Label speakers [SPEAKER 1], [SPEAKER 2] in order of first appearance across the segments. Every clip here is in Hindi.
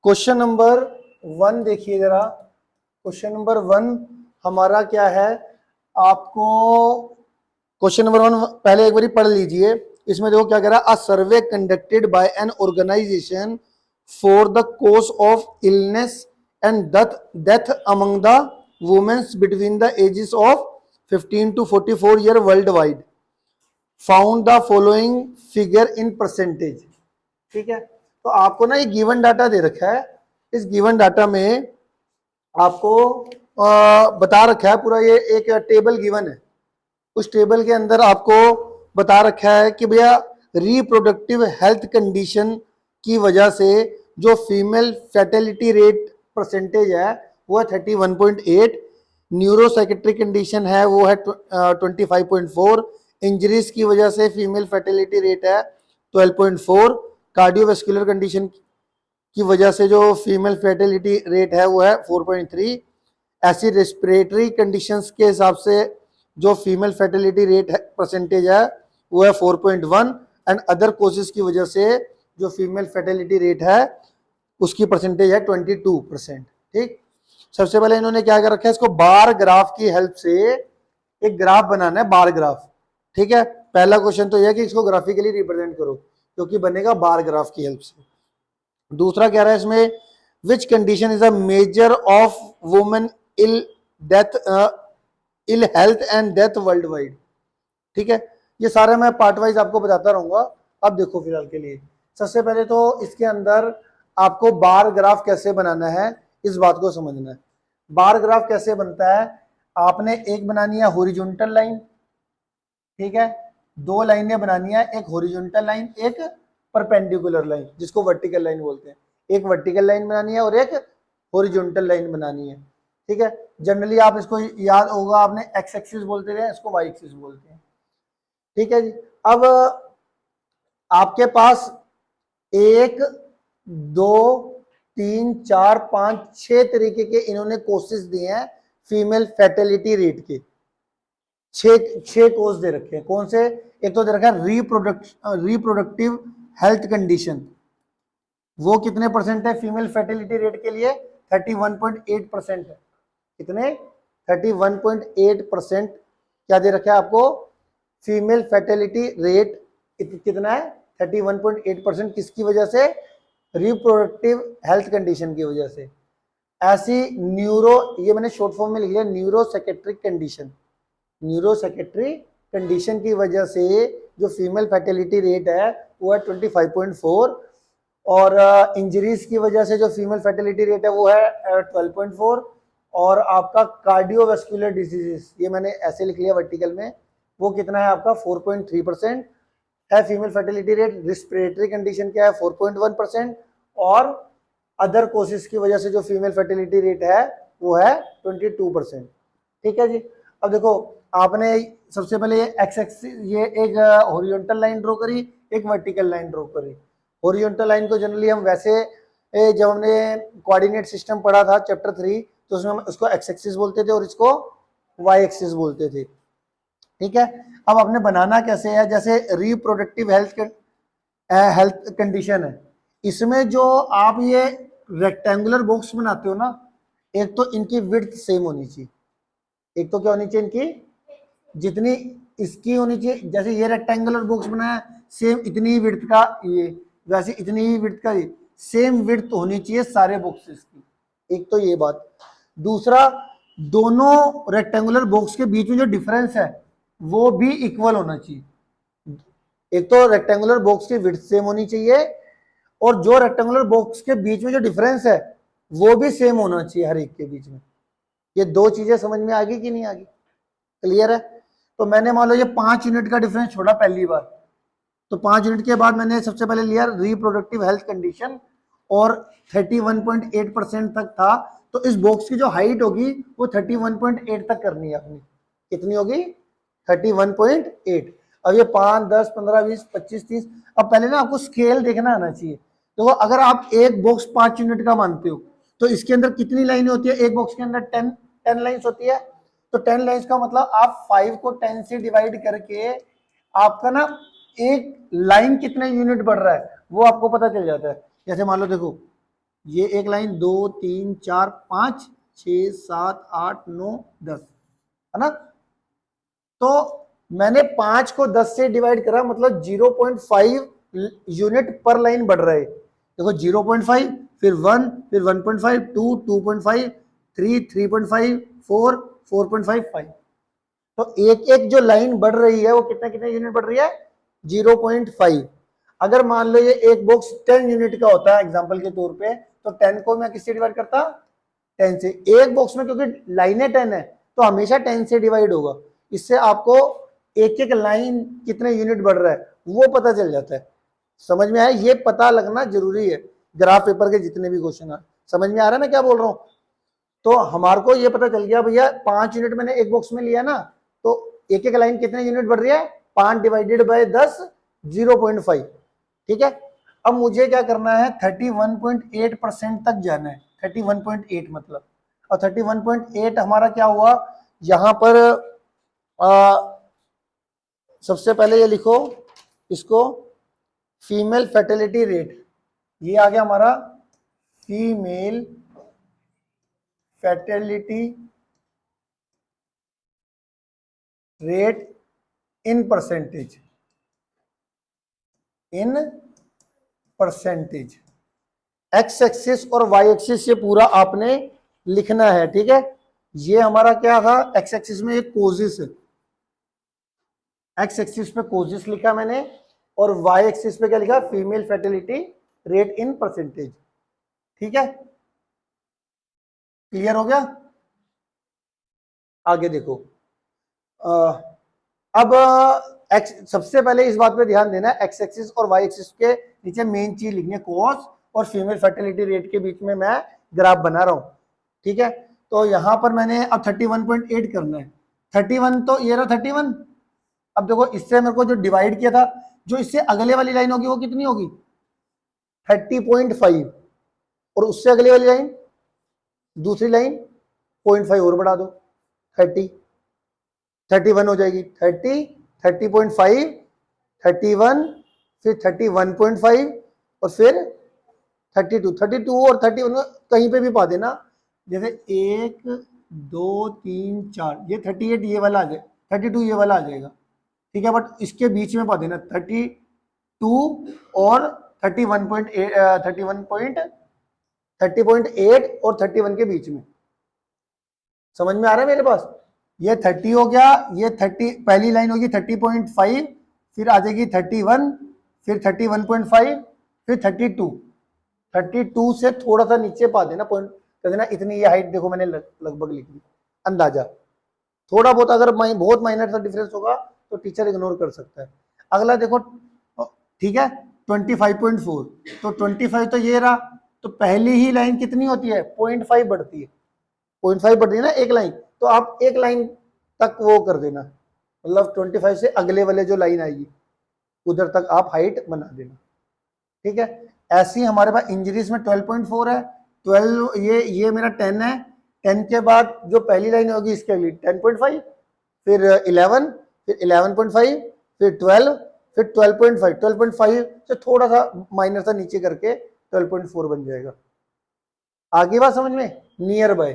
[SPEAKER 1] क्वेश्चन नंबर 1 देखिए जरा। क्वेश्चन नंबर 1 हमारा क्या है, आपको क्वेश्चन नंबर 1 पहले एक बार पढ़ लीजिए। इसमें देखो क्या कह रहा है, a survey conducted by an organization for the cause of illness and death among the womens between the ages of 15 to 44 year world wide found the following figure in percentage. ठीक है, तो आपको ना ये गिवन डाटा दे रखा है। इस गिवन डाटा में आपको बता रखा है पूरा, ये एक टेबल गिवन है। उस टेबल के अंदर आपको बता रखा है कि भैया रिप्रोडक्टिव हेल्थ कंडीशन की वजह से जो फीमेल फर्टिलिटी रेट परसेंटेज है वो है 31.8, न्यूरोसाइकेट्रिक कंडीशन है वो है 25.4, इंजरीज की वजह से फीमेल फर्टिलिटी रेट है 12.4, कार्डियोवास्कुलर कंडीशन की वजह से जो फीमेल फर्टिलिटी रेट है वो है 4.3, ऐसी रेस्पिरेटरी कंडीशंस के हिसाब से जो फीमेल फर्टिलिटी रेट है परसेंटेज है वो है 4.1, एंड अदर कोजेस की वजह से जो फीमेल फर्टिलिटी रेट है उसकी परसेंटेज है 22%। ठीक, सबसे पहले इन्होंने क्या कर रखा है, इसको बार ग्राफ की हेल्प से एक ग्राफ बनाना है, बार ग्राफ। ठीक है, पहला क्वेश्चन तो यह है कि इसको ग्राफिकली रिप्रेजेंट करो, क्योंकि बनेगा बार ग्राफ की हेल्प से। दूसरा कह रहा है इसमें, which condition is a major of women ill death ill health and death world wide. ठीक है, ये सारे मैं पार्ट वाइज आपको बताता रहूंगा। अब देखो फिलहाल के लिए सबसे पहले तो इसके अंदर आपको बार ग्राफ कैसे बनाना है इस बात को समझना है। बार ग्राफ कैसे बनता है, आपने एक बनानी है हॉरिजॉन्टल लाइन, ठीक है, दो लाइनें बनानी है, एक हॉरिजॉन्टल लाइन एक परपेंडिकुलर लाइन जिसको वर्टिकल लाइन बोलते हैं। एक वर्टिकल लाइन बनानी है और एक हॉरिजॉन्टल लाइन बनानी है। ठीक है, जनरली आप इसको याद होगा, आपने एक्स एक्सिस बोलते रहे, इसको वाई एक्सिस बोलते हैं। ठीक है जी, अब आपके पास 1 2 3 4 5 6 तरीके के इन्होंने कोर्सेज दिए हैं फीमेल फर्टिलिटी रेट के। 6 कोर्स दे रखे हैं। कौन से, एक तो दे रखा है रिप्रोडक्टिव हेल्थ कंडीशन, वो कितने परसेंट है फीमेल फर्टिलिटी रेट के लिए, 31.8% है। कितने, 31.8% क्या दे रखा है आपको, फीमेल फर्टिलिटी रेट कितना है, 31.8%। किसकी वजह से, रिप्रोडक्टिव हेल्थ कंडीशन की वजह से। ऐसी न्यूरो, ये मैंने शॉर्ट फॉर्म में लिख लिया, न्यूरोसाइकेट्रिक कंडीशन, न्यूरोसाइकेट्री कंडीशन की वजह से जो फीमेल फर्टिलिटी रेट है वो है 25.4, और इंजरीज की वजह से जो फीमेल फर्टिलिटी रेट है वो है 12.4, और आपका कार्डियोवास्कुलर डिजीजेस, ये मैंने ऐसे लिख लिया वर्टिकल में, वो कितना है आपका 4.3% है female fertility rate. Respiratory condition क्या है 4.1%, और अदर कोसेस की वजह से जो फीमेल फर्टिलिटी रेट है वो है 22%। ठीक है जी, अब देखो आपने सबसे पहले एक्स एक्सिस, ये एक हॉरिजॉन्टल लाइन ड्रॉ करी, एक वर्टिकल लाइन ड्रॉ करी। हॉरिजॉन्टल लाइन को जनरली हम वैसे जब हमने कोऑर्डिनेट सिस्टम पढ़ा था चैप्टर 3, तो उसमें हम इसको एक्स एक्सिस बोलते थे और इसको वाई एक्सिस बोलते थे। ठीक है, अब आपने बनाना कैसे है, जैसे रिप्रोडक्टिव हेल्थ कंडीशन है, इसमें जो आप ये रेक्टेंगुलर बॉक्स बनाते हो ना, एक तो इनकी विड्थ सेम होनी चाहिए, एक तो क्या होनी चाहिए इनकी, जितनी इसकी होनी चाहिए, जैसे ये रेक्टेंगुलर बॉक्स बनाया सेम इतनी ही विड्थ का, ये वैसे इतनी ही विड्थ का, ये सेम विड्थ होनी चाहिए सारे बॉक्सेस की। एक तो ये बात। दूसरा, दोनों रेक्टेंगुलर बॉक्स के बीच में जो डिफरेंस है वो भी इक्वल होना चाहिए। एक तो रेक्टेंगुलर बॉक्स की विड्थ सेम होनी चाहिए, और जो रेक्टेंगुलर बॉक्स के बीच में जो डिफरेंस है वो भी सेम होना चाहिए हर एक के बीच में। ये दो चीजें समझ में आ गई कि नहीं आ गई, क्लियर है। तो मैंने मान लो ये 5 यूनिट का डिफरेंस छोड़ा पहली बार, तो 5 यूनिट के बाद मैंने सबसे पहले लिया रिप्रोडक्टिव हेल्थ कंडीशन, और 31.8% तक था, तो इस बॉक्स की जो हाइट होगी वो 31.8 तक करनी है अपनी। कितनी होगी, 31.8। अब ये 5 10 15 20 25 30, अब पहले ना आपको स्केल देखना आना चाहिए। तो अगर आप एक बॉक्स 5 यूनिट का मानते हो तो इसके अंदर कितनी लाइनें होती है, एक बॉक्स के अंदर 10 लाइन्स होती है, तो 10 लाइन्स का मतलब आप 5 को 10 से डिवाइड करके आपका ना एक लाइन कितने यूनिट बढ़ रहा है वो आपको पता चल जाता है। जैसे मान लो देखो, ये एक लाइन 2 3 4 5 6 7 8 9 10 है ना। तो मैंने 5 को 10 से डिवाइड करा, मतलब 0.5 यूनिट पर लाइन बढ़ रहा है। देखो 0.5, फिर 1, फिर 1.5, 2, 2.5, 3, 3.5, 4, 4.5, 5। तो एक एक जो लाइन बढ़ रही है वो कितने कितने यूनिट बढ़ रही है, 0.5। अगर मान लो ये एक बॉक्स 10 यूनिट का होता है एग्जांपल के तौर पे, तो 10 को मैं किससे डिवाइड करता, 10 से। एक बॉक्स में क्योंकि लाइनें 10 है तो हमेशा 10 से डिवाइड होगा। इससे आपको एक एक लाइन कितने यूनिट बढ़ रहा है वो पता चल जाता है। समझ में आया, ये पता लगना जरूरी है ग्राफ पेपर के जितने भी क्वेश्चन है। समझ में आ रहा है मैं क्या बोल रहा हूं। तो हमारे को ये पता चल गया भैया 5 यूनिट मैंने एक बॉक्स में लिया ना, तो एक एक लाइन कितने यूनिट बढ़ रही है, 5 डिवाइडेड बाय 10, 0.5। ठीक है, अब मुझे क्या करना है, 31.8% तक जाना है। 31.8 मतलब, और 31.8 हमारा क्या हुआ यहां पर, सबसे पहले ये लिखो इसको, फीमेल फर्टिलिटी रेट। ये आ गया हमारा female fertility rate in percentage, in percentage. X axis और वाई एक्सिस ये पूरा आपने लिखना है। ठीक है, ये हमारा क्या था, एक्स एक्सिस में एक कोजिस है, एक्स एक्सिस पे कोजिस लिखा मैंने, और वाई एक्सिस पे क्या लिखा, female fertility rate in percentage. ठीक है, क्लियर हो गया। आगे देखो, अब एक्स, सबसे पहले इस बात पे ध्यान देना है, एक्स एक्सिस और वाई एक्सिस के नीचे मेन चीज लिखनी है कॉस, और फीमेल फर्टिलिटी रेट के बीच में मैं ग्राफ बना रहा हूं। ठीक है, तो यहां पर मैंने अब 31.8 करना है। 31 तो ये रहा 31। अब देखो इससे मेरे को जो डिवाइड किया था, जो इससे अगले वाली लाइन होगी वो कितनी होगी, 30.5, और उससे अगली वाली लाइन, दूसरी लाइन 0.5 और बढ़ा दो, 30, 31 हो जाएगी। 30, 30.5, 31, फिर 31.5, और फिर 32। 32 और 31 कहीं पे भी पा देना, जैसे 1 2 3 4, ये 38 ये वाला आ जाए, 32 ये वाला आ जाएगा। ठीक है, बट इसके बीच में पा देना 32 और 31.8, 30.8 और 31 के बीच में। समझ में आ रहा है मेरे पास, ये 30 हो गया, ये 30 पहली लाइन होगी 30.5, फिर आ जाएगी 31, फिर 31.5, फिर 32। 32 से थोड़ा सा नीचे पा देना पॉइंट कर देना, इतनी ये हाइट देखो मैंने लगभग लिख दी अंदाजा। थोड़ा बहुत अगर बहुत माइनर सा डिफरेंस होगा तो टीचर इग्नोर कर सकता है। अगला देखो, ठीक है 25.4, तो 25 तो ये रहा, तो पहली ही लाइन कितनी होती है, 0.5 बढ़ती है, 0.5 बढ़ती है ना एक लाइन, तो आप एक लाइन तक वो कर देना, मतलब 25 से अगले वाले जो लाइन आएगी उधर तक आप हाइट बना देना। ठीक है, ऐसे ही हमारे पास इंजरीज में 12.4 है, 12 ये मेरा 10 है, 10 के बाद जो पहली लाइन होगी इसके अगली 10.5, फिर 11, फिर 11.5, फिर 12, फिर 12.5। 12.5 से थोड़ा सा माइनर सा नीचे करके 12.4 बन जाएगा। आगे बात समझ में, नियर बाय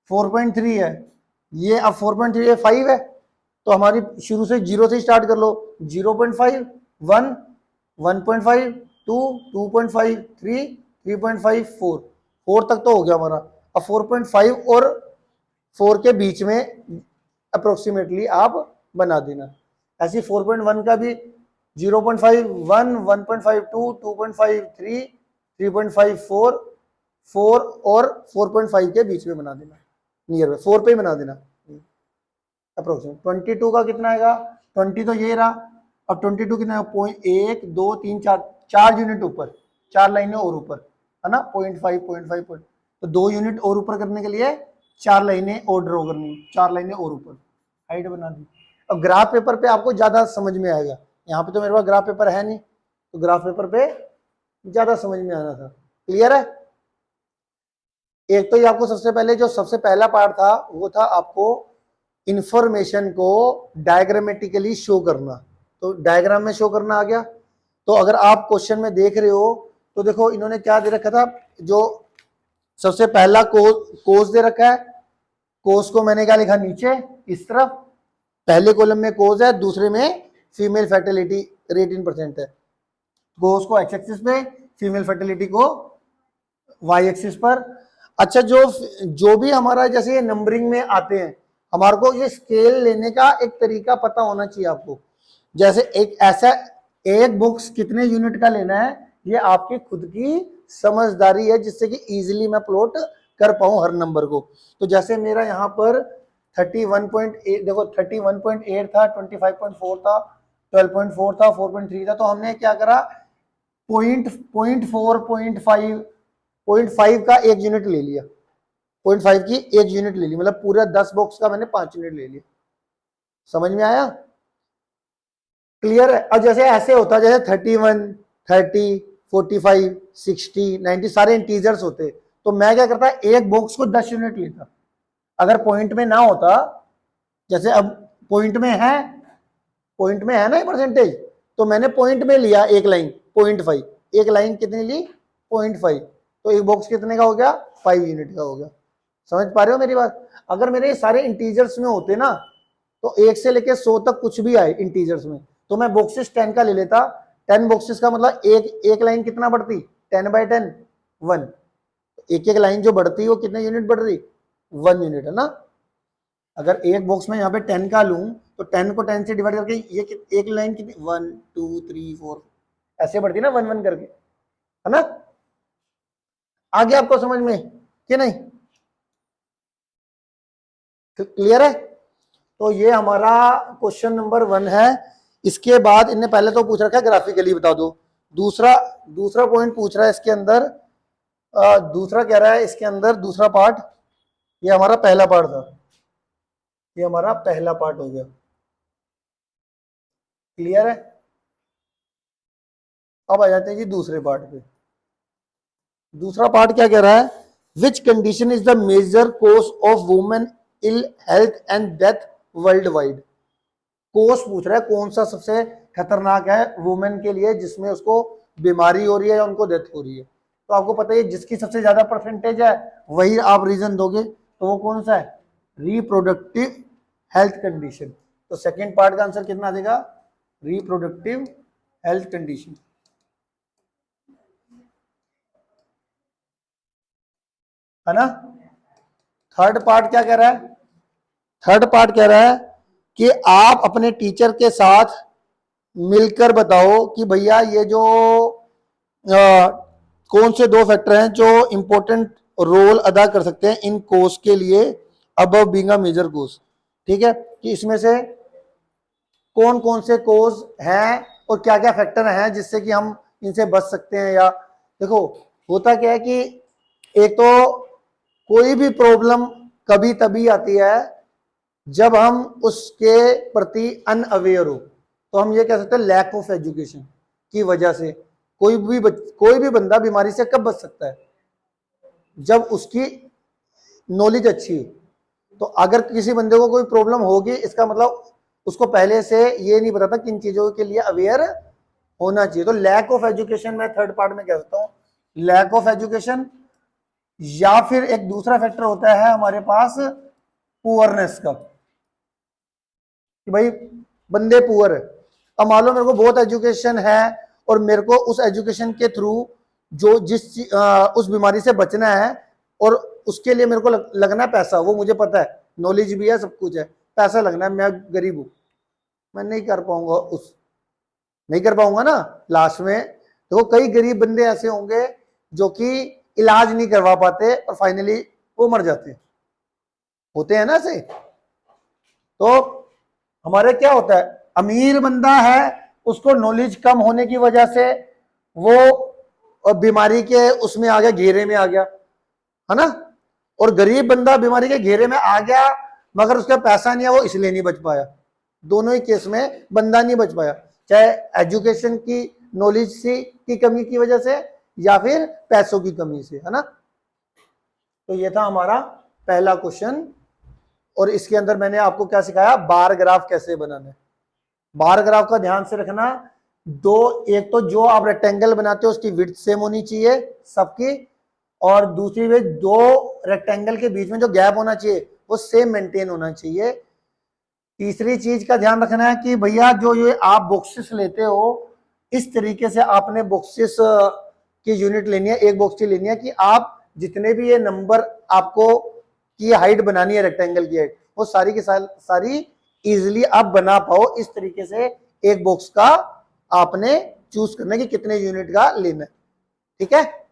[SPEAKER 1] 4.3 है, ये अब 4.3 ये 5 है, तो हमारी शुरू से जीरो से स्टार्ट कर लो, 0.5, 1, 1.5, 2, 2.5, 3, 3.5, 4, 4 तक तो हो गया हमारा। अब 4.5 और 4 के बीच में अप्रोक्सीमेटली आप बना देना। ऐसे 4.1 का भी 0.5, 1, 1.5, 2, 2.5, 3, 3.5, 4, 4 और 4.5 के बीच में बना देना, नियर बाय 4 पे ही बना देना अप्रोक्सीमेट। 22 का कितना आएगा, 20 तो ये रहा, अब 22 कितना है, 1 2 3 4, 4 यूनिट ऊपर, 4 लाइनें और ऊपर है ना, 0.5 0.5 तो 2 यूनिट और ऊपर करने के लिए 4 लाइनें और ड्रॉ करनी, 4 लाइनें और ऊपर हाइट बना दी। अब ग्राफ पेपर पे आपको ज्यादा समझ में आएगा, यहाँ पे तो मेरे पास ग्राफ पेपर है नहीं, तो ग्राफ पेपर पे ज्यादा समझ में आना था। क्लियर है। एक तो ये आपको सबसे पहले जो सबसे पहला पार्ट था वो था आपको इंफॉर्मेशन को डायग्रामेटिकली शो करना, तो डायग्राम में शो करना आ गया। तो अगर आप क्वेश्चन में देख रहे हो तो देखो इन्होंने क्या दे रखा था, जो सबसे पहला कोस दे रखा है, कोस को मैंने क्या लिखा नीचे इस तरफ, पहले कॉलम में कोस है, दूसरे में female fertility rate in percent है। कोस को एक्स एक्सिस पे, फीमेल फर्टिलिटी को वाई एक्सिस पर। अच्छा, जो भी हमारा जैसे ये नंबरिंग में आते हैं, हमारे को ये स्केल लेने का एक तरीका पता होना चाहिए आपको। जैसे एक ऐसा एक बुक्स कितने यूनिट का लेना है, ये आपकी खुद की समझदारी है, जिससे कि इजीली मैं प्लॉट कर पाऊं हर नंबर को। तो जैसे मेरा यहाँ पर 31.8 देखो 31.8 था, 25.4 था, 12.4 था, 4.3 था। तो हमने क्या करा, पॉइंट 0.5 का एक यूनिट ले लिया, 0.5 की एक यूनिट ले ली, मतलब पूरा 10 बॉक्स का मैंने 5 यूनिट ले लिया। समझ में आया? क्लियर है? अब जैसे ऐसे होता है, जैसे 31, 30, 45, 60, 90 सारे इंटीजर्स होते, तो मैं क्या करता, एक बॉक्स को 10 यूनिट लेता। अगर पॉइंट में ना होता, जैसे अब पॉइंट में है, पॉइंट में है ना परसेंटेज, तो मैंने पॉइंट में लिया एक लाइन 0.5, एक लाइन कितनी ली 0.5, तो एक बॉक्स कितने का हो गया 5 यूनिट का हो गया। समझ पा रहे हो मेरी बात? अगर मेरे सारे इंटीजर्स में होते ना, तो 1 से लेके 100 तक कुछ भी आए इंटीजर्स में, तो मैं बॉक्सेस 10 का ले लेता। 10 बॉक्सेस का मतलब एक लाइन कितना बढ़ती, 10/10 1। एक एक लाइन जो बढ़ती वो कितने यूनिट बढ़ रही, 1 यूनिट है ना। अगर एक बॉक्स में यहाँ पे 10 का लूं, तो 10 को 10 से डिवाइड करके ये एक लाइन कितनी 1 2 3 4 ऐसे बढ़ती ना 1 1 करके, है ना। आगे आपको समझ में कि नहीं? क्लियर है? तो ये हमारा क्वेश्चन नंबर 1 है। इसके बाद इनने पहले तो पूछ रखा है ग्राफिकली बता दो। दूसरा पॉइंट पूछ रहा है इसके अंदर, दूसरा कह रहा है इसके अंदर दूसरा पार्ट, ये हमारा पहला पार्ट था, ये हमारा पहला पार्ट हो गया। क्लियर है? अब आ जाते हैं जी दूसरे पार्ट पे। दूसरा पार्ट क्या कह रहा है, which condition is the major cause of women ill health and death world wide. Cause पूछ रहा है कौन सा सबसे खतरनाक है वुमेन के लिए, जिसमें उसको बीमारी हो रही है या उनको डेथ हो रही है। तो आपको पता है जिसकी सबसे ज्यादा परसेंटेज है वही आप रीजन दोगे, तो वो कौन सा है, रिप्रोडक्टिव हेल्थ कंडीशन। तो सेकेंड पार्ट का आंसर कितना आ जाएगा, रिप्रोडक्टिव हेल्थ कंडीशन, है ना। थर्ड पार्ट क्या कह रहा है, थर्ड पार्ट कह रहा है कि आप अपने टीचर के साथ मिलकर बताओ कि भैया ये जो कौन से 2 फैक्टर हैं जो इंपॉर्टेंट रोल अदा कर सकते हैं इन कोर्स के लिए, above being a major course. ठीक है, कि इसमें से कौन कौन से कोर्स हैं और क्या क्या फैक्टर हैं जिससे कि हम इनसे बच सकते हैं। या देखो होता क्या है कि एक तो कोई भी प्रॉब्लम कभी तभी आती है जब हम उसके प्रति अनअवेयर हो। तो हम ये कह सकते हैं लैक ऑफ एजुकेशन की वजह से कोई भी बंदा बीमारी से कब बच सकता है, जब उसकी नॉलेज अच्छी है। तो अगर किसी बंदे को कोई प्रॉब्लम होगी, इसका मतलब उसको पहले से ये नहीं पता था किन चीजों के लिए अवेयर होना चाहिए। तो लैक ऑफ एजुकेशन मैं थर्ड पार्ट में कह सकता हूँ, लैक ऑफ एजुकेशन। या फिर एक दूसरा फैक्टर होता है हमारे पास पुअरनेस का, कि भाई बंदे पुअर है। अब मान लो मेरे को बहुत एजुकेशन है और मेरे को उस एजुकेशन के थ्रू जो उस बीमारी से बचना है और उसके लिए मेरे को लगना है पैसा, वो मुझे पता है, नॉलेज भी है, सब कुछ है, पैसा लगना है, मैं गरीब हूं, मैं नहीं कर पाऊंगा, नहीं कर पाऊंगा ना लास्ट में। तो कई गरीब बंदे ऐसे होंगे जो कि इलाज नहीं करवा पाते और फाइनली वो मर जाते हैं, होते हैं ना ऐसे। तो हमारे क्या होता है, अमीर बंदा है, उसको नॉलेज कम होने की वजह से वो बीमारी के उसमें आ गया, घेरे में आ गया, है ना। और गरीब बंदा बीमारी के घेरे में आ गया मगर उसका पैसा नहीं है, वो इसलिए नहीं बच पाया। दोनों ही केस में बंदा नहीं बच पाया, चाहे एजुकेशन की नॉलेज की कमी की वजह से या फिर पैसों की कमी से, है ना। तो ये था हमारा पहला क्वेश्चन, और इसके अंदर मैंने आपको क्या सिखाया, बार ग्राफ कैसे बनाना है। बार ग्राफ का ध्यान से रखना, एक तो जो आप रेक्टेंगल बनाते हो उसकी विड्थ सेम होनी चाहिए सबकी, और दूसरी वे दो रेक्टेंगल के बीच में जो गैप होना चाहिए वो सेम मेंटेन होना चाहिए। तीसरी चीज का ध्यान रखना है कि भैया जो ये आप बॉक्सेस लेते हो इस तरीके से आपने बॉक्सेस की यूनिट लेनी है, एक बॉक्स की लेनी है कि आप जितने भी ये नंबर आपको की हाइट बनानी है रेक्टेंगल की हाइट वो सारी की सारी इजिली आप बना पाओ। इस तरीके से एक बॉक्स का आपने चूज करना है कि कितने यूनिट का लेना है। ठीक है।